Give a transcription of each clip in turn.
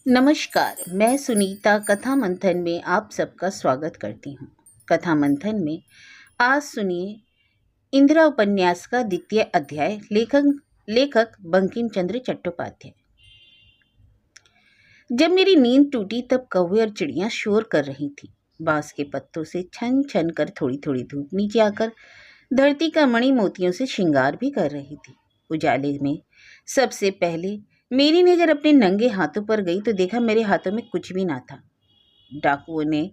नमस्कार, मैं सुनीता कथा मंथन में आप सबका स्वागत करती हूँ। कथा मंथन में आज सुनिए इंदिरा उपन्यास का द्वितीय अध्याय। लेखक लेखक बंकिम चंद्र चट्टोपाध्याय। जब मेरी नींद टूटी तब कौवे और चिड़ियां शोर कर रही थी। बांस के पत्तों से छन छन कर थोड़ी थोड़ी धूप नीचे आकर धरती का मणि मोतियों से श्रृंगार भी कर रही थी। उजाले में सबसे पहले मेरी नजर अपने नंगे हाथों पर गई तो देखा मेरे हाथों में कुछ भी ना था। डाकुओं ने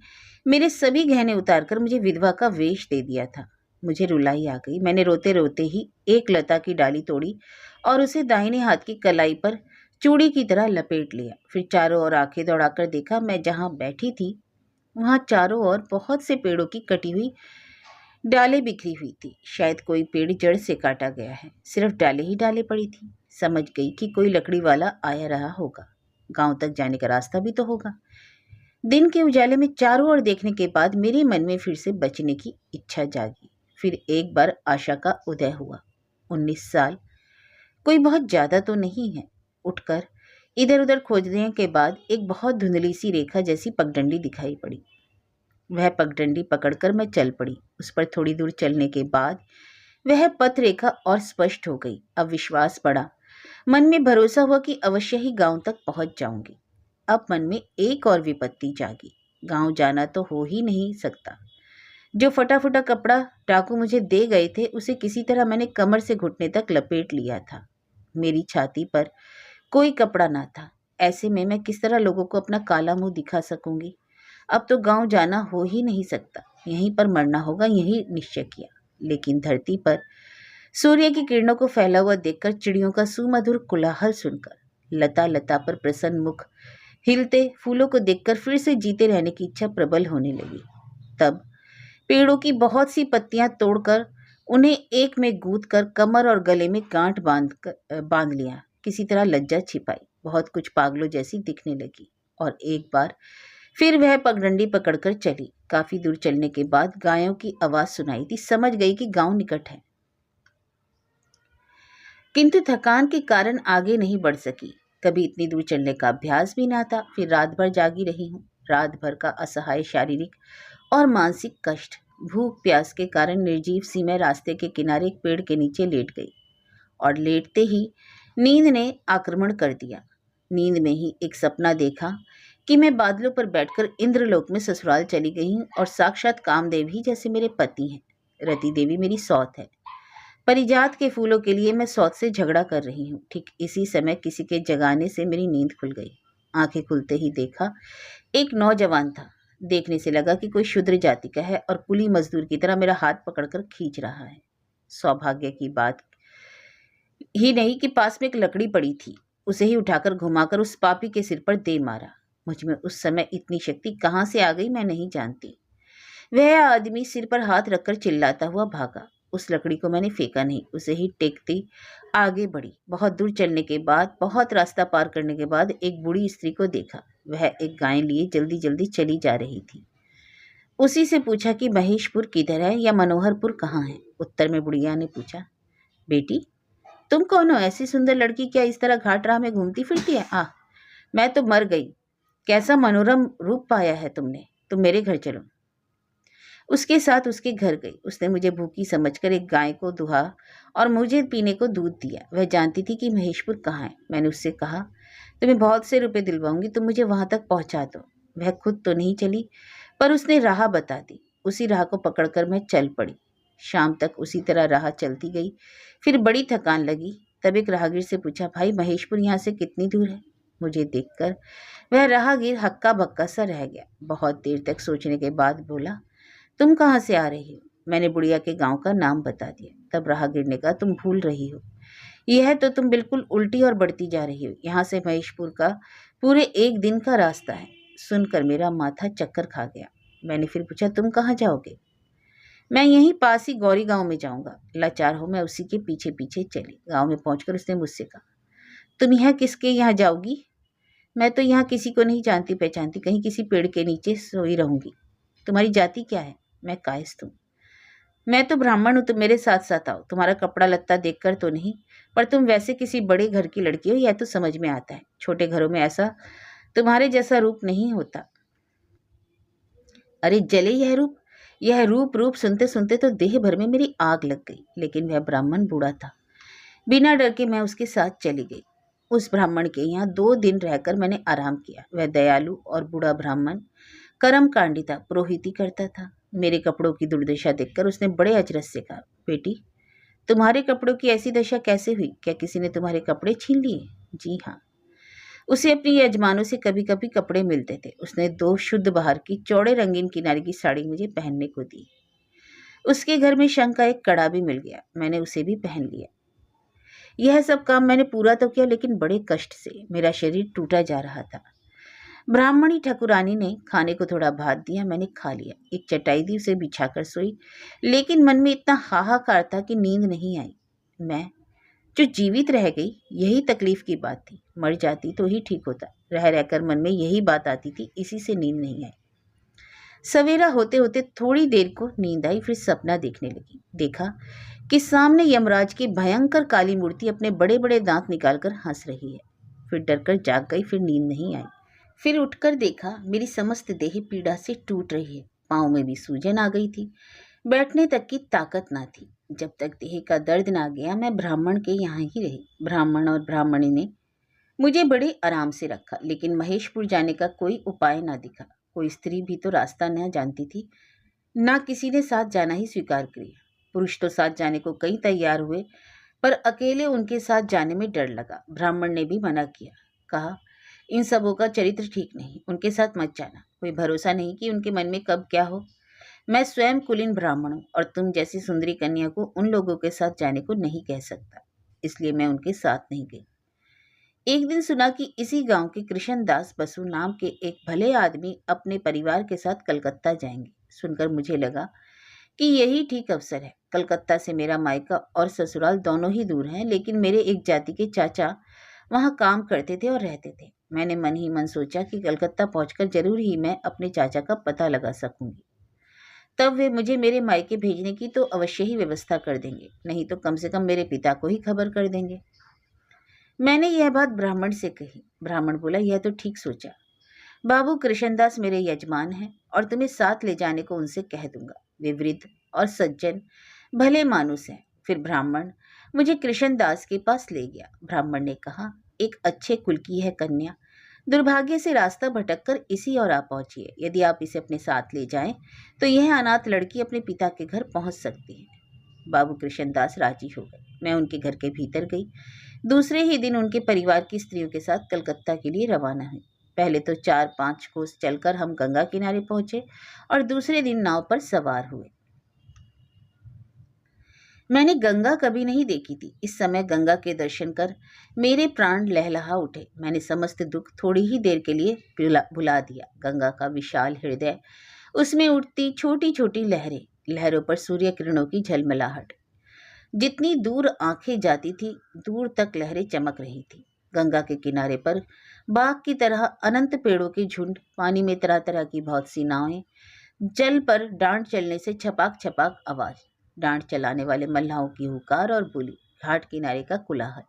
मेरे सभी गहने उतारकर मुझे विधवा का वेश दे दिया था। मुझे रुलाई आ गई। मैंने रोते रोते ही एक लता की डाली तोड़ी और उसे दाहिने हाथ की कलाई पर चूड़ी की तरह लपेट लिया। फिर चारों ओर आंखें दौड़ाकर देखा। मैं जहां बैठी थी वहां चारों ओर बहुत से पेड़ों की कटी हुई डालें बिखरी हुई थी। शायद कोई पेड़ जड़ से काटा गया है। सिर्फ डालें ही डालें पड़ी थी। समझ गई कि कोई लकड़ी वाला आया रहा होगा। गांव तक जाने का रास्ता भी तो होगा। दिन के उजाले में चारों ओर देखने के बाद मेरे मन में फिर से बचने की इच्छा जागी। फिर एक बार आशा का उदय हुआ। 19 साल कोई बहुत ज्यादा तो नहीं है। उठकर इधर उधर खोजने के बाद एक बहुत धुंधली सी रेखा जैसी पगडंडी दिखाई पड़ी। वह पगडंडी पकड़कर मैं चल पड़ी। उस पर थोड़ी दूर चलने के बाद वह पथ रेखा और स्पष्ट हो गई। अब विश्वास बढ़ा। मन में भरोसा हुआ कि अवश्य ही गांव तक पहुंच जाऊंगी। अब मन में एक और विपत्ति जागी। गांव जाना तो हो ही नहीं सकता। जो फटा फटा कपड़ा डाकू मुझे दे गए थे उसे किसी तरह मैंने कमर से घुटने तक लपेट लिया था। मेरी छाती पर कोई कपड़ा ना था। ऐसे में मैं किस तरह लोगों को अपना काला मुंह दिखा सकूंगी। अब तो गांव जाना हो ही नहीं सकता। यहीं पर मरना होगा, यही निश्चय किया। लेकिन धरती पर सूर्य की किरणों को फैला हुआ देखकर, चिड़ियों का सुमधुर कोलाहल सुनकर, लता लता पर प्रसन्न मुख, हिलते फूलों को देखकर फिर से जीते रहने की इच्छा प्रबल होने लगी। तब पेड़ों की बहुत सी पत्तियां तोड़कर उन्हें एक में गूंथ कर कमर और गले में गांठ बांध लिया। किसी तरह लज्जा छिपाई। बहुत कुछ पागलों जैसी दिखने लगी। और एक बार फिर वह पगडंडी पकड़कर चली। काफी दूर चलने के बाद गायों की आवाज सुनाई दी। समझ गई कि गांव निकट है, किंतु थकान के कारण आगे नहीं बढ़ सकी। कभी इतनी दूर चलने का अभ्यास भी ना था। फिर रात भर जागी रही हूँ। रात भर का असहाय शारीरिक और मानसिक कष्ट। भूख प्यास के कारण निर्जीव सी मैं रास्ते के किनारे एक पेड़ के नीचे लेट गई और लेटते ही नींद ने आक्रमण कर दिया। नींद में ही एक सपना देखा कि मैं बादलों पर बैठकर इंद्रलोक में ससुराल चली गई हूँ और साक्षात कामदेव ही जैसे मेरे पति हैं। रति देवी मेरी सौत है। परिजात के फूलों के लिए मैं सौत से झगड़ा कर रही हूँ। ठीक इसी समय किसी के जगाने से मेरी नींद खुल गई। आंखें खुलते ही देखा एक नौजवान था। देखने से लगा कि कोई शूद्र जाति का है और कुली मजदूर की तरह मेरा हाथ पकड़कर खींच रहा है। सौभाग्य की बात ही नहीं कि पास में एक लकड़ी पड़ी थी। उसे ही उठाकर घुमाकर उस पापी के सिर पर दे मारा। मुझ में उस समय इतनी शक्ति कहाँ से आ गई मैं नहीं जानती। वह आदमी सिर पर हाथ रखकर चिल्लाता हुआ भागा। उस लकड़ी को मैंने फेंका नहीं, उसे ही टेकती आगे बढ़ी। बहुत दूर चलने के बाद, बहुत रास्ता पार करने के बाद एक बूढ़ी स्त्री को देखा। वह एक गाय लिए जल्दी जल्दी चली जा रही थी। उसी से पूछा कि महेशपुर किधर है या मनोहरपुर कहाँ है। उत्तर में बुढ़िया ने पूछा, बेटी तुम कौन हो? ऐसी सुंदर लड़की क्या इस तरह घाट राह में घूमती फिरती है? मैं तो मर गई। कैसा मनोरम रूप पाया है तुमने। तुम मेरे घर चलो। उसके साथ उसके घर गई। उसने मुझे भूखी समझकर एक गाय को दुहा और मुझे पीने को दूध दिया। वह जानती थी कि महेशपुर कहाँ है। मैंने उससे कहा, तुम्हें बहुत से रुपए दिलवाऊंगी, तुम मुझे वहां तक पहुंचा दो। वह खुद तो नहीं चली पर उसने राह बता दी। उसी राह को पकड़कर मैं चल पड़ी। शाम तक उसी तरह राह चलती गई। फिर बड़ी थकान लगी। तब एक राहगीर से पूछा, भाई महेशपुर यहाँ से कितनी दूर है? मुझे देखकर वह राहगीर हक्का बक्का सा रह गया। बहुत देर तक सोचने के बाद बोला, तुम कहाँ से आ रही हो? मैंने बुढ़िया के गांव का नाम बता दिया। तब राहगीर ने कहा, तुम भूल रही हो। यह तो तुम बिल्कुल उल्टी और बढ़ती जा रही हो। यहाँ से महेशपुर का पूरे एक दिन का रास्ता है। सुनकर मेरा माथा चक्कर खा गया। मैंने फिर पूछा, तुम कहाँ जाओगे? मैं यहीं पास ही गौरी गांव में जाऊंगा। लाचार हो मैं उसी के पीछे पीछे चली। गांव में पहुंचकर उसने मुझसे कहा, तुम यहाँ किसके यहाँ जाओगी? मैं तो यहाँ किसी को नहीं जानती पहचानती, कहीं किसी पेड़ के नीचे सोई रहूंगी। तुम्हारी जाति क्या है? मैं कायस्थ हूँ। मैं तो ब्राह्मण हूँ, तुम मेरे साथ साथ आओ। तुम्हारा कपड़ा लत्ता देखकर तो नहीं, पर तुम वैसे किसी बड़े घर की लड़की हो, यह तो समझ में आता है। छोटे घरों में ऐसा तुम्हारे जैसा रूप नहीं होता। अरे जले यह रूप रूप सुनते सुनते तो देह भर में मेरी आग लग गई। लेकिन वह ब्राह्मण बूढ़ा था। बिना डर के मैं उसके साथ चली गई। उस ब्राह्मण के यहाँ 2 दिन रहकर मैंने आराम किया। वह दयालु और बूढ़ा ब्राह्मण कर्मकांडी था, पुरोहिती करता था। मेरे कपड़ों की दुर्दशा देखकर उसने बड़े अचरज से कहा, बेटी, तुम्हारे कपड़ों की ऐसी दशा कैसे हुई? क्या किसी ने तुम्हारे कपड़े छीन लिए? जी हाँ। उसे अपने यजमानों से कभी कभी कपड़े मिलते थे। उसने 2 शुद्ध बाहर की चौड़े रंगीन किनारे की साड़ी मुझे पहनने को दी। उसके घर में शंख का एक कड़ा भी मिल गया। मैंने उसे भी पहन लिया। यह सब काम मैंने पूरा तो किया, लेकिन बड़े कष्ट से। मेरा शरीर टूटा जा रहा था। ब्राह्मणी ठाकुरानी ने खाने को थोड़ा भात दिया, मैंने खा लिया। एक चटाई दी, उसे बिछाकर सोई। लेकिन मन में इतना हाहाकार था कि नींद नहीं आई। मैं जो जीवित रह गई, यही तकलीफ की बात थी। मर जाती तो ही ठीक होता। रह रहकर मन में यही बात आती थी, इसी से नींद नहीं आई। सवेरा होते होते थोड़ी देर को नींद आई, फिर सपना देखने लगी। देखा कि सामने यमराज की भयंकर काली मूर्ति अपने बड़े बड़े दांत निकालकर हंस रही है। फिर डरकर जाग गई, फिर नींद नहीं आई। फिर उठकर देखा मेरी समस्त देह पीड़ा से टूट रही है। पाँव में भी सूजन आ गई थी। बैठने तक की ताकत ना थी। जब तक देह का दर्द ना गया, मैं ब्राह्मण के यहाँ ही रही। ब्राह्मण और ब्राह्मणी ने मुझे बड़े आराम से रखा, लेकिन महेशपुर जाने का कोई उपाय ना दिखा। कोई स्त्री भी तो रास्ता न जानती थी, ना किसी ने साथ जाना ही स्वीकार किया। पुरुष तो साथ जाने को कई तैयार हुए, पर अकेले उनके साथ जाने में डर लगा। ब्राह्मण ने भी मना किया, कहा, इन सबों का चरित्र ठीक नहीं, उनके साथ मत जाना। कोई भरोसा नहीं कि उनके मन में कब क्या हो। मैं स्वयं कुलीन ब्राह्मण हूँ और तुम जैसी सुंदरी कन्या को उन लोगों के साथ जाने को नहीं कह सकता। इसलिए मैं उनके साथ नहीं गई। एक दिन सुना कि इसी गांव के कृष्णदास बसु नाम के एक भले आदमी अपने परिवार के साथ कलकत्ता जाएंगे। सुनकर मुझे लगा कि यही ठीक अवसर है। कलकत्ता से मेरा मायका और ससुराल दोनों ही दूर हैं, लेकिन मेरे एक जाति के चाचा वहां काम करते थे और रहते थे। मैंने मन ही मन सोचा कि कलकत्ता पहुंचकर जरूर ही मैं अपने चाचा का पता लगा सकूंगी। तब वे मुझे मेरे मायके भेजने की तो अवश्य ही व्यवस्था कर देंगे, नहीं तो कम से कम मेरे पिता को ही खबर कर देंगे। मैंने यह बात ब्राह्मण से कही। ब्राह्मण बोला, यह तो ठीक सोचा। बाबू कृष्णदास मेरे यजमान हैं और तुम्हें साथ ले जाने को उनसे कह दूंगा। वे वृद्ध और सज्जन भले मानुस हैं। फिर ब्राह्मण मुझे कृष्णदास के पास ले गया। ब्राह्मण ने कहा, एक अच्छे कुल की है कन्या, दुर्भाग्य से रास्ता भटककर इसी और आ पहुंची है। यदि आप इसे अपने साथ ले जाएं तो यह अनाथ लड़की अपने पिता के घर पहुंच सकती है। बाबू कृष्णदास राजी हो गए। मैं उनके घर के भीतर गई। दूसरे ही दिन उनके परिवार की स्त्रियों के साथ कलकत्ता के लिए रवाना हुई। पहले तो 4-5 कोस चलकर हम गंगा किनारे पहुंचे और दूसरे दिन नाव पर सवार हुए। मैंने गंगा कभी नहीं देखी थी। इस समय गंगा के दर्शन कर मेरे प्राण लहलहा उठे। मैंने समस्त दुख थोड़ी ही देर के लिए भुला दिया। गंगा का विशाल हृदय, उसमें उठती छोटी छोटी लहरें, लहरों पर सूर्य किरणों की झलमलाहट। जितनी दूर आंखें जाती थी, दूर तक लहरें चमक रही थी। गंगा के किनारे पर बाग की तरह अनंत पेड़ों के झुंड, पानी में तरह तरह की बहुत सी नावें, जल पर डांट चलने से छपाक छपाक आवाज, डांट चलाने वाले मल्लाहों की हुकार और बोली, घाट किनारे का कोलाहल।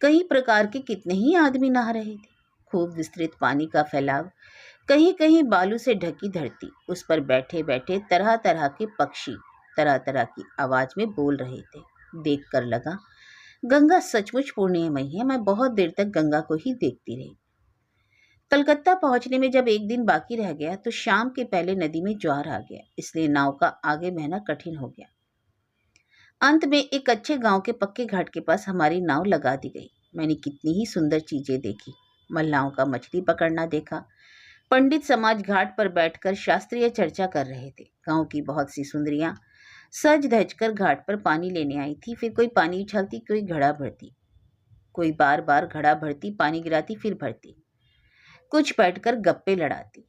कई प्रकार के कितने ही आदमी नहा रहे थे। खूब विस्तृत पानी का फैलाव, कहीं कहीं बालू से ढकी धरती, उस पर बैठे बैठे तरह तरह के पक्षी तरह तरह की आवाज में बोल रहे थे। देखकर लगा गंगा सचमुच पुण्यमयी है। मैं बहुत देर तक गंगा को ही देखती रही। कलकत्ता पहुंचने में जब एक दिन बाकी रह गया तो शाम के पहले नदी में ज्वार आ गया, इसलिए नाव का आगे बहना कठिन हो गया। अंत में एक अच्छे गांव के पक्के घाट के पास हमारी नाव लगा दी गई। मैंने कितनी ही सुंदर चीजें देखी। मल्लाहों का मछली पकड़ना देखा। पंडित समाज घाट पर बैठकर शास्त्रीय चर्चा कर रहे थे। गांव की बहुत सी सुंदरियां सज धज कर घाट पर पानी लेने आई थी। फिर कोई पानी उछालती, कोई घड़ा भरती, कोई बार बार घड़ा भरती, पानी गिराती, फिर भरती, कुछ बैठकर गप्पे लड़ाती।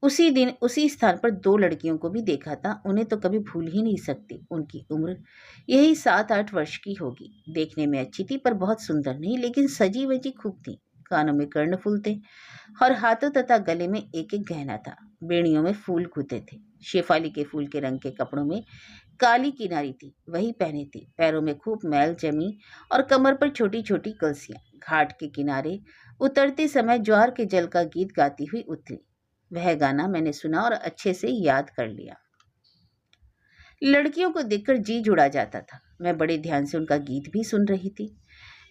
उसी दिन उसी स्थान पर 2 लड़कियों को भी देखा था। उन्हें तो कभी भूल ही नहीं सकती। उनकी उम्र यही 7-8 वर्ष की होगी। देखने में अच्छी थी, पर बहुत सुंदर नहीं, लेकिन सजी वजी खूब थी। कानों में कर्णफूल थे और हाथों तथा गले में एक एक गहना था। बेड़ियों में फूल गुथे थे। शेफाली के फूल के रंग के कपड़ों में काली किनारी थी, वही पहनी थी। पैरों में खूब मैल जमी और कमर पर छोटी छोटी कलसियां। घाट के किनारे उतरते समय ज्वार के जल का गीत गाती हुई उतरी। वह गाना मैंने सुना और अच्छे से याद कर लिया। लड़कियों को देखकर जी जुड़ा जाता था। मैं बड़े ध्यान से उनका गीत भी सुन रही थी।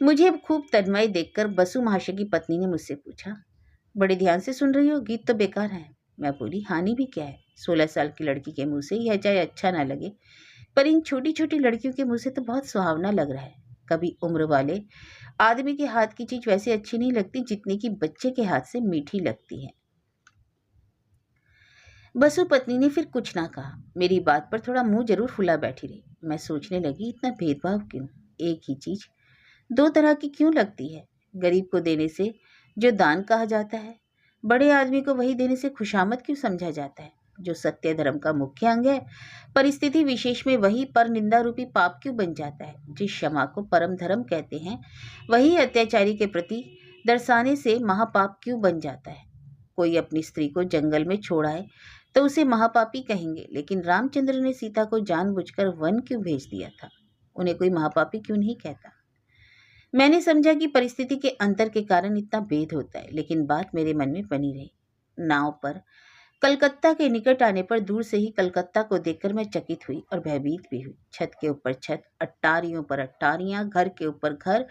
मुझे खूब तन्मय देखकर बसु महाशय की पत्नी ने मुझसे पूछा, बड़े ध्यान से सुन रही हो? गीत तो बेकार है। मैं बोली, हानि भी क्या है? 16 साल की लड़की के मुंह से यह चाहे अच्छा ना लगे, पर इन छोटी छोटी लड़कियों के मुंह से तो बहुत सुहावना लग रहा है। कभी उम्र वाले आदमी के हाथ की चीज वैसे अच्छी नहीं लगती जितनी कि बच्चे के हाथ से मीठी लगती है। बसु पत्नी ने फिर कुछ ना कहा। मेरी बात पर थोड़ा मुंह जरूर फुला बैठी रही। मैं सोचने लगी, इतना भेदभाव क्यों? एक ही चीज दो तरह की क्यों लगती है? गरीब को देने से जो दान कहा जाता है, बड़े आदमी को वही देने से खुशामद क्यों समझा जाता है? जो सत्य धर्म का मुख्य अंग है, परिस्थिति विशेष में वही पर निंदा रूपी पाप क्यों बन जाता है? जिस क्षमा को परम धर्म कहते हैं, वही अत्याचारी के प्रति दर्शाने से महापाप क्यों बन जाता है? कोई अपनी स्त्री को जंगल में छोड़ आए तो उसे महापापी कहेंगे, लेकिन रामचंद्र ने सीता को जानबूझकर वन क्यों भेज दिया था? उन्हें कोई महापापी क्यों नहीं कहता? मैंने समझा कि परिस्थिति के अंतर के कारण इतना भेद होता है, लेकिन बात मेरे मन में बनी रही। नाव पर कलकत्ता के निकट आने पर दूर से ही कलकत्ता को देखकर मैं चकित हुई और भयभीत भी हुई। छत के ऊपर छत, अट्टारियों पर अट्टारियां, घर के ऊपर घर,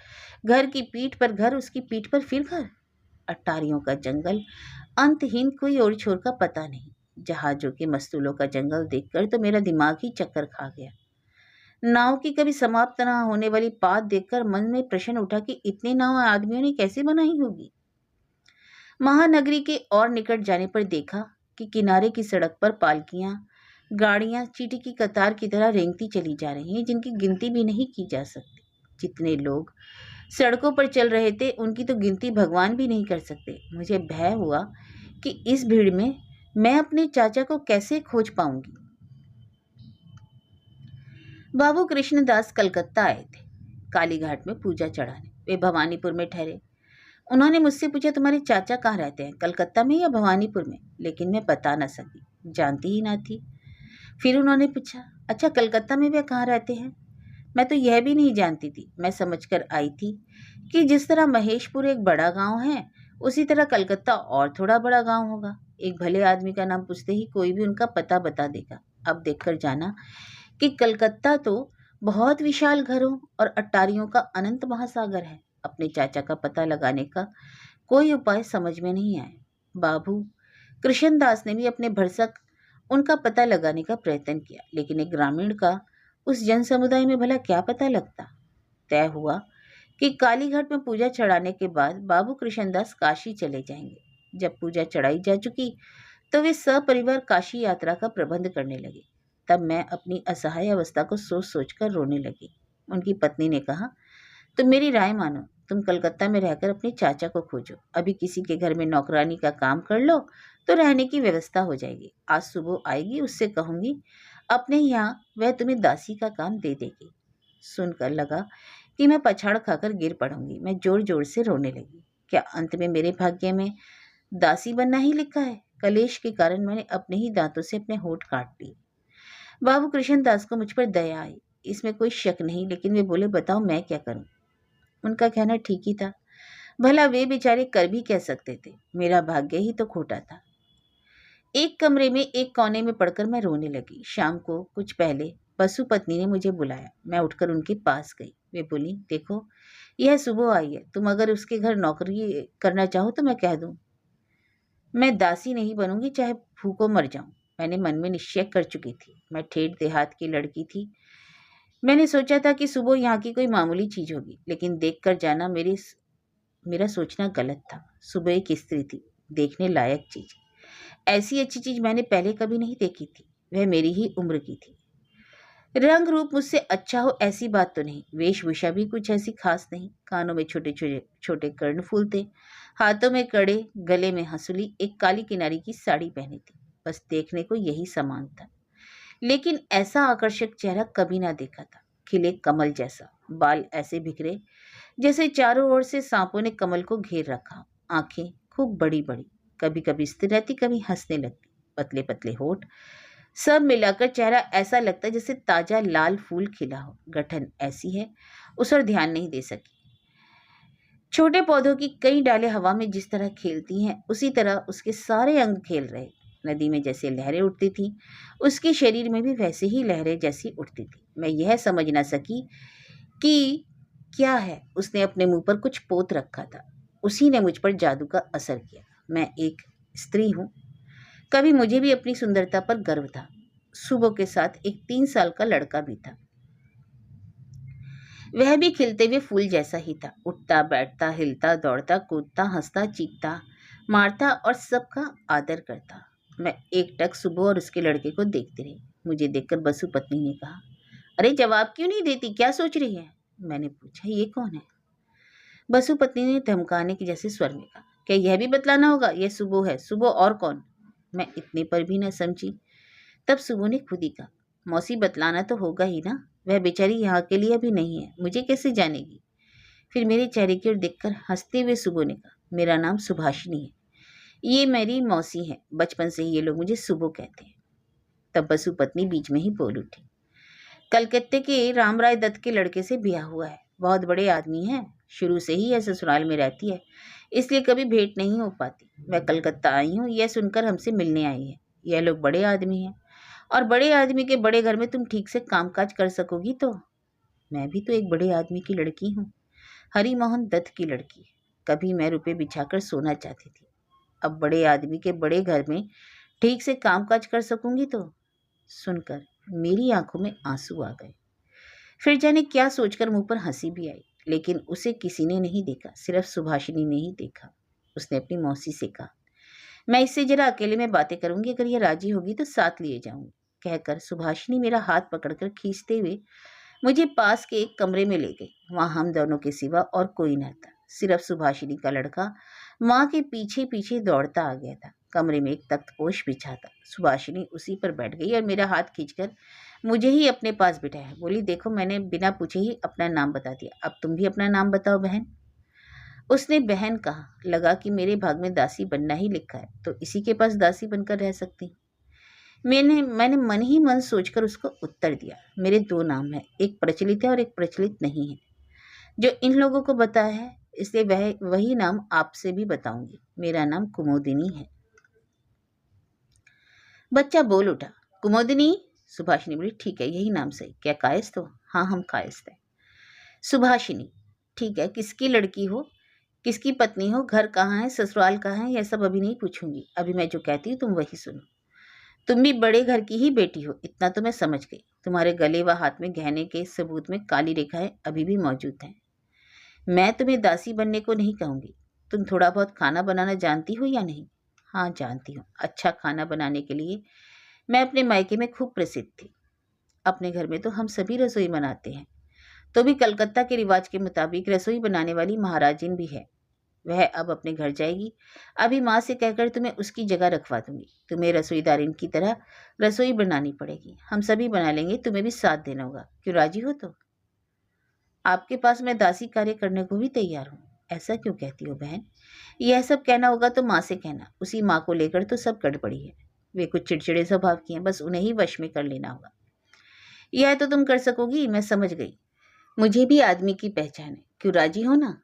घर की पीठ पर घर, उसकी पीठ पर फिर घर, अट्टारियों का जंगल, अंतहीन, कोई और छोर का पता नहीं। जहाजों के मस्तूलों का जंगल देखकर तो मेरा दिमाग ही चक्कर खा गया। नाव की कभी समाप्त न होने वाली पात देखकर मन में प्रश्न उठा कि इतनी नाव आदमियों ने कैसे बनाई होगी। महानगरी के और निकट जाने पर देखा कि किनारे की सड़क पर पालकियां, गाड़ियां चींटी की कतार की तरह रेंगती चली जा रही हैं, जिनकी गिनती भी नहीं की जा सकती। जितने लोग सड़कों पर चल रहे थे, उनकी तो गिनती भगवान भी नहीं कर सकते। मुझे भय हुआ कि इस भीड़ में मैं अपने चाचा को कैसे खोज पाऊंगी। बाबू कृष्णदास कलकत्ता आए थे कालीघाट में पूजा चढ़ाने। वे भवानीपुर में ठहरे। उन्होंने मुझसे पूछा, तुम्हारे चाचा कहाँ रहते हैं, कलकत्ता में या भवानीपुर में? लेकिन मैं बता न सकी, जानती ही ना थी। फिर उन्होंने पूछा, अच्छा कलकत्ता में वे कहाँ रहते हैं? मैं तो यह भी नहीं जानती थी। मैं समझकर आई थी कि जिस तरह महेशपुर एक बड़ा गांव है, उसी तरह कलकत्ता और थोड़ा बड़ा गांव होगा। एक भले आदमी का नाम पूछते ही कोई भी उनका पता बता देगा। अब देखकर जाना कि कलकत्ता तो बहुत विशाल घरों और अट्टारियों का अनंत महासागर है। अपने चाचा का पता लगाने का कोई उपाय समझ में नहीं आया। बाबू कृष्णदास ने भी अपने भरसक उनका पता लगाने का प्रयत्न किया, लेकिन एक ग्रामीण का उस जन समुदाय में भला क्या पता लगता। तय हुआ कि कालीघाट में पूजा चढ़ाने के बाद बाबू कृष्णदास काशी चले जाएंगे। जब पूजा चढ़ाई जा चुकी तो वे सपरिवार काशी यात्रा का प्रबंध करने लगे। तब मैं अपनी असहाय अवस्था को सोच सोचकर रोने लगी। उनकी पत्नी ने कहा, तुम मेरी राय मानो, तुम कलकत्ता में रहकर अपने चाचा को खोजो। अभी किसी के घर में नौकरानी का काम कर लो तो रहने की व्यवस्था हो जाएगी। आज सुबह आएगी, उससे कहूंगी अपने यहाँ वह तुम्हें दासी का काम दे देगी। सुनकर लगा कि मैं पछाड़ खाकर गिर पड़ूंगी। मैं जोर जोर से रोने लगी। क्या अंत में मेरे भाग्य में दासी बनना ही लिखा है? कलेश के कारण मैंने अपने ही दांतों से अपने होंठ काट लिए। बाबू कृष्णदास को मुझ पर दया आई, इसमें कोई शक नहीं, लेकिन वे बोले, बताओ मैं क्या करूं? उनका कहना ठीक ही था। भला वे बेचारे कर भी कह सकते थे, मेरा भाग्य ही तो खोटा था। एक कमरे में एक कोने में पड़कर मैं रोने लगी। शाम को कुछ पहले बसु पत्नी ने मुझे बुलाया। मैं उठकर उनके पास गई। वे बोली, देखो यह सुबह आई है, तुम अगर उसके घर नौकरी करना चाहो तो मैं कह दूं। मैं दासी नहीं बनूंगी, चाहे भूखों मर जाऊं। मैंने मन में निश्चय कर चुकी थी। मैं ठेठ देहात की लड़की थी। मैंने सोचा था कि सुबह यहाँ की कोई मामूली चीज होगी, लेकिन देखकर जाना मेरा सोचना गलत था। सुबह एक स्त्री थी, देखने लायक चीज। ऐसी अच्छी चीज मैंने पहले कभी नहीं देखी थी। वह मेरी ही उम्र की थी। रंग रूप मुझसे अच्छा हो ऐसी बात तो नहीं, वेशभूषा भी कुछ ऐसी खास नहीं। कानों में छोटे छोटे छोटे कर्णफूल थे, हाथों में कड़े, गले में हंसुली, एक काली किनारी की साड़ी पहनी थी। बस देखने को यही समान था, लेकिन ऐसा आकर्षक चेहरा कभी ना देखा था। खिले कमल जैसा, बाल ऐसे बिखरे जैसे चारों ओर से सांपों ने कमल को घेर रखा। आंखें खूब बड़ी बड़ी, कभी कभी स्थिर रहती, कभी हंसने लगती। पतले पतले होठ, सब मिलाकर चेहरा ऐसा लगता जैसे ताजा लाल फूल खिला हो। गठन ऐसी है, उस पर ध्यान नहीं दे सकी। छोटे पौधों की कई डालें हवा में जिस तरह खेलती हैं, उसी तरह उसके सारे अंग खेल रहे। नदी में जैसे लहरें उठती थीं, उसके शरीर में भी वैसे ही लहरें जैसी उठती थी। मैं यह समझ ना सकी कि क्या है। उसने अपने मुंह पर कुछ पोत रखा था। उसी ने मुझ पर जादू का असर किया। मैं एक स्त्री हूँ। कभी मुझे भी अपनी सुंदरता पर गर्व था। सुबह के साथ एक 3 साल का लड़का भी था। वह भी खिलते हुए फूल जैसा ही था। उठता बैठता, हिलता दौड़ता, कूदता, हंसता, चीखता, मारता और सबका आदर करता। मैं एकटक सुबह और उसके लड़के को देखती रही। मुझे देखकर बसु पत्नी ने कहा, अरे जवाब क्यों नहीं देती, क्या सोच रही है? मैंने पूछा, ये कौन है? बसु पत्नी ने धमकाने के जैसे स्वर में कहा, क्या यह भी बतलाना होगा? यह सुबह है। सुबह और कौन? मैं इतने पर भी न समझी। तब सुबह ने खुद ही कहा, मौसी बतलाना तो होगा ही ना, वह बेचारी यहाँ के लिए अभी नहीं है, मुझे कैसे जानेगी? फिर मेरे चेहरे की ओर देखकर हंसते हुए सुबह ने कहा, मेरा नाम सुभाषिनी है, ये मेरी मौसी है, बचपन से ही ये लोग मुझे सुबह कहते हैं। तब बसु पत्नी बीच में ही बोल उठी, कलकत्ते के रामराय दत्त के लड़के से ब्याह हुआ है, बहुत बड़े आदमी हैं, शुरू से ही यह ससुराल में रहती है, इसलिए कभी भेंट नहीं हो पाती। मैं कलकत्ता आई हूँ, यह सुनकर हमसे मिलने आई है। यह लोग बड़े आदमी हैं, और बड़े आदमी के बड़े घर में तुम ठीक से कामकाज कर सकोगी तो? मैं भी तो एक बड़े आदमी की लड़की हूँ, हरिमोहन दत्त की लड़की। कभी मैं रुपए बिछाकर सोना चाहती थी, अब बड़े आदमी के बड़े घर में ठीक से कामकाज कर सकूंगी तो? सुनकर मेरी आंखों में आंसू आ गए। फिर जाने क्या सोचकर मुंह पर हंसी भी आई, लेकिन उसे किसी ने नहीं देखा, सिर्फ सुभाषिनी ने ही देखा। उसने अपनी मौसी से कहा, मैं इससे जरा अकेले में बातें करूंगी, अगर यह राजी होगी तो साथ लिए जाऊंगी। कहकर सुभाषिनी मेरा हाथ पकड़कर खींचते हुए मुझे पास के एक कमरे में ले गई। वहां हम दोनों के सिवा और कोई न था, सिर्फ सुभाषिनी का लड़का माँ के पीछे पीछे दौड़ता आ गया था। कमरे में एक तख्तपोश बिछा था। सुभाषिनी उसी पर बैठ गई और मेरा हाथ खींचकर मुझे ही अपने पास बिठाया। बोली, देखो मैंने बिना पूछे ही अपना नाम बता दिया, अब तुम भी अपना नाम बताओ बहन। उसने बहन कहा, लगा कि मेरे भाग में दासी बनना ही लिखा है, तो इसी के पास दासी बनकर रह सकती। मैंने मन ही मन सोचकर उसको उत्तर दिया, मेरे 2 नाम हैं, एक प्रचलित है और एक प्रचलित नहीं है। जो इन लोगों को बताया है, इसलिए वही नाम आपसे भी बताऊंगी। मेरा नाम कुमोदिनी है। बच्चा बोल उठा, कुमोदिनी? सुभाषिनी बोली, ठीक है, यही नाम सही। क्या कायस्थ हो? हाँ, हम कायस्थ हैं। सुभाषिनी, ठीक है, किसकी लड़की हो, किसकी पत्नी हो, घर कहाँ है, ससुराल कहाँ है, यह सब अभी नहीं पूछूंगी। अभी मैं जो कहती हूँ तुम वही सुनो। तुम भी बड़े घर की ही बेटी हो, इतना तो मैं समझ गई। तुम्हारे गले व हाथ में गहने के सबूत में काली रेखाएं अभी भी मौजूद हैं। मैं तुम्हें दासी बनने को नहीं कहूंगी। तुम थोड़ा बहुत खाना बनाना जानती हो या नहीं? हाँ, जानती हूँ। अच्छा खाना बनाने के लिए मैं अपने मायके में खूब प्रसिद्ध थी। अपने घर में तो हम सभी रसोई बनाते हैं, तो भी कलकत्ता के रिवाज के मुताबिक रसोई बनाने वाली महाराजिन भी है। वह अब अपने घर जाएगी। अभी माँ से कहकर तुम्हें उसकी जगह रखवा दूंगी। तुम्हें रसोईदारिन की तरह रसोई बनानी पड़ेगी। हम सभी बना लेंगे, तुम्हें भी साथ देना होगा। क्यों, राजी हो तो? आपके पास मैं दासी कार्य करने को भी तैयार हूँ। ऐसा क्यों कहती हो बहन? यह सब कहना होगा तो माँ से कहना। उसी माँ को लेकर तो सब गड़बड़ी है। वे कुछ चिड़चिड़े स्वभाव की हैं, बस उन्हें ही वश में कर लेना होगा। यह तो तुम कर सकोगी, मैं समझ गई। मुझे भी आदमी की पहचान है। क्यों, राजी हो ना?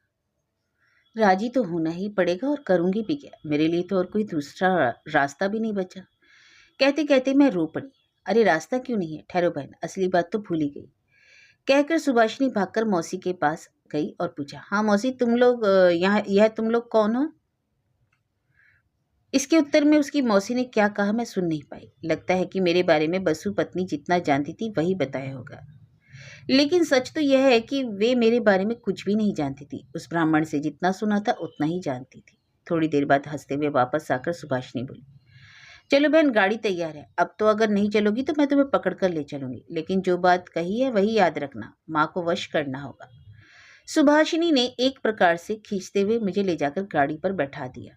राजी तो होना ही पड़ेगा, और करूंगी भी क्या, मेरे लिए तो और कोई दूसरा रास्ता भी नहीं बचा। कहते कहते मैं रो पड़ी। अरे रास्ता क्यों नहीं है, ठहरो बहन, असली बात तो भूल ही गई। कहकर सुभाषिनी भागकर मौसी के पास गई और पूछा, हाँ मौसी, तुम लोग यह तुम लोग कौन हो? इसके उत्तर में उसकी मौसी ने क्या कहा मैं सुन नहीं पाई। लगता है कि मेरे बारे में बसु पत्नी जितना जानती थी वही बताया होगा, लेकिन सच तो यह है कि वे मेरे बारे में कुछ भी नहीं जानती थी। उस ब्राह्मण से जितना सुना था उतना ही जानती थी। थोड़ी देर बाद हंसते हुए वापस आकर सुभाषिनी बोली, चलो बहन, गाड़ी तैयार है। अब तो अगर नहीं चलोगी तो मैं तुम्हें पकड़ कर ले चलूंगी, लेकिन जो बात कही है वही याद रखना, माँ को वश करना होगा। सुभाषिनी ने एक प्रकार से खींचते हुए मुझे ले जाकर गाड़ी पर बैठा दिया।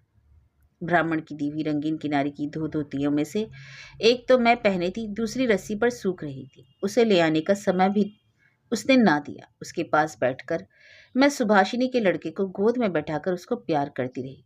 ब्राह्मण की दी हुई रंगीन किनारे की 2 धोतियों में से एक तो मैं पहने थी, दूसरी रस्सी पर सूख रही थी। उसे ले आने का समय भी उसने ना दिया। उसके पास बैठकर मैं सुभाषिनी के लड़के को गोद में बैठाकर उसको प्यार करती रही।